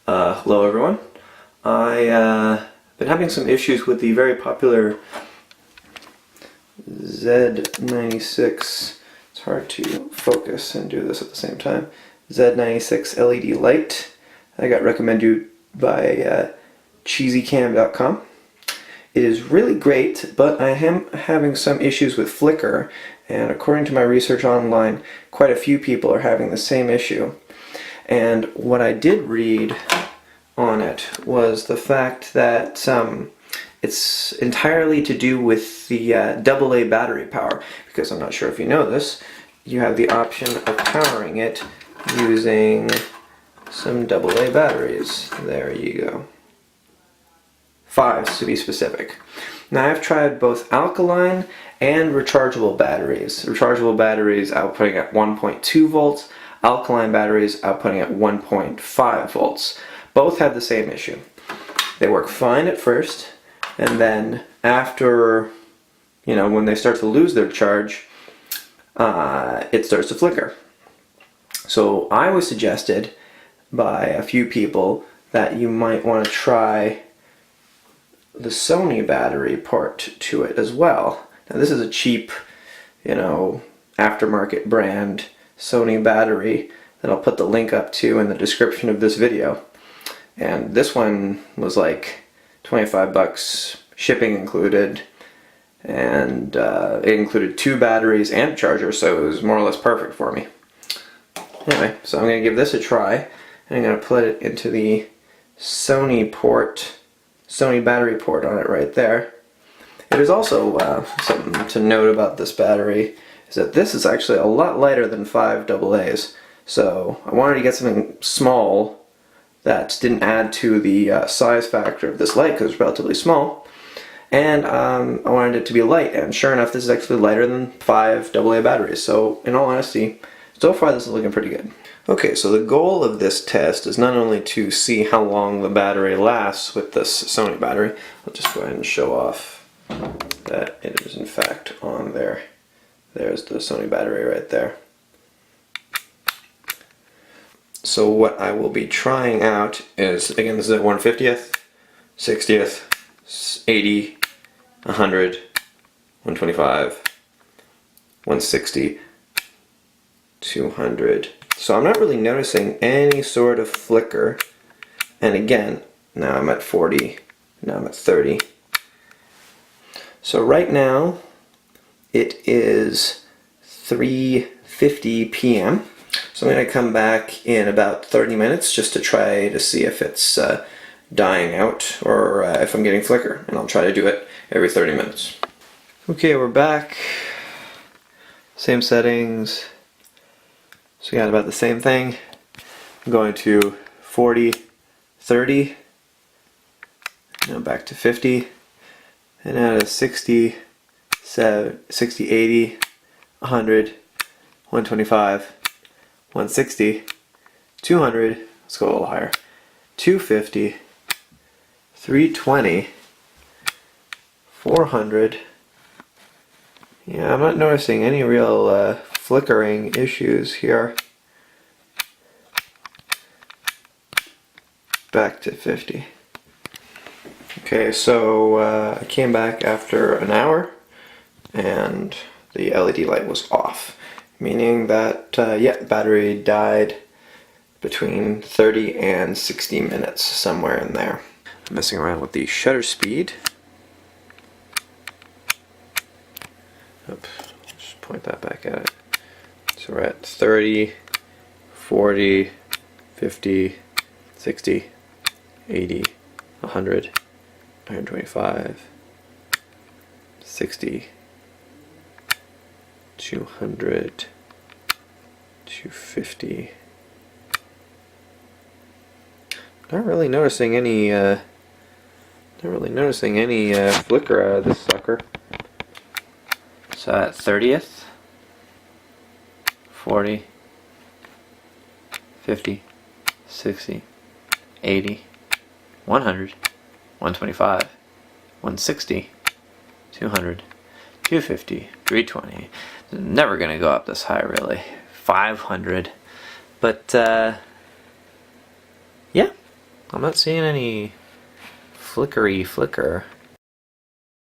Hello everyone. I've been having some issues with the very popular Z96, it's hard to focus and do this at the same time, Z96 LED light. I got recommended by cheesycam.com. It is really great, but I am having some issues with flicker, and according to my research online, quite a few people are having the same issue. And what I did read on it was the fact that it's entirely to do with the AA battery power, because I'm not sure if you know this, you have the option of powering it using some AA batteries. There you go. 5 to be specific. Now I've tried both alkaline and rechargeable batteries. Rechargeable batteries outputting at 1.2 volts, alkaline batteries outputting at 1.5 volts. Both have the same issue. They work fine at first, and then after, when they start to lose their charge, it starts to flicker. So I was suggested by a few people that you might want to try the Sony battery port to it as well. Now this is a cheap, aftermarket brand Sony battery that I'll put the link up to in the description of this video. And this one was like 25 bucks, shipping included, and it included 2 batteries and a charger, so it was more or less perfect for me. Anyway, so I'm going to give this a try, and I'm going to put it into the Sony battery port on it right there. It is also something to note about this battery is that this is actually a lot lighter than 5 AA's. So I wanted to get something small that didn't add to the size factor of this light because it's relatively small. And I wanted it to be light, and sure enough this is actually lighter than 5 AA batteries. So in all honesty, so far this is looking pretty good. Okay, so the goal of this test is not only to see how long the battery lasts with this Sony battery. I'll just go ahead and show off that it is in fact on there. There's the Sony battery right there. So what I will be trying out is, again, this is at 1/50th, 60th, 80, 100, 125, 160, 200. So I'm not really noticing any sort of flicker. And again, now I'm at 40, now I'm at 30. So right now it is 3:50 p.m. So I'm going to come back in about 30 minutes just to try to see if it's dying out or if I'm getting flicker, and I'll try to do it every 30 minutes. Okay, we're back. Same settings. So we got about the same thing. I'm going to 40, 30, now back to 50, and now to 60, 60, 80, 100, 125, 160, 200, let's go a little higher, 250, 320, 400. Yeah, I'm not noticing any real flickering issues here. Back to 50. Okay, so I came back after an hour and the LED light was off, meaning that yeah, battery died between 30 and 60 minutes, somewhere in there. I'm messing around with the shutter speed. Oops, just point that back at it. So we're at 30, 40, 50, 60, 80, 100, 125, 60, 200, 250. Not really noticing any flicker out of this sucker. So at 30th, 40, 50, 60, 80, 100, 125, 160, 200, 250, 320. It's never going to go up this high, really. 500. But, yeah. I'm not seeing any flickery flicker.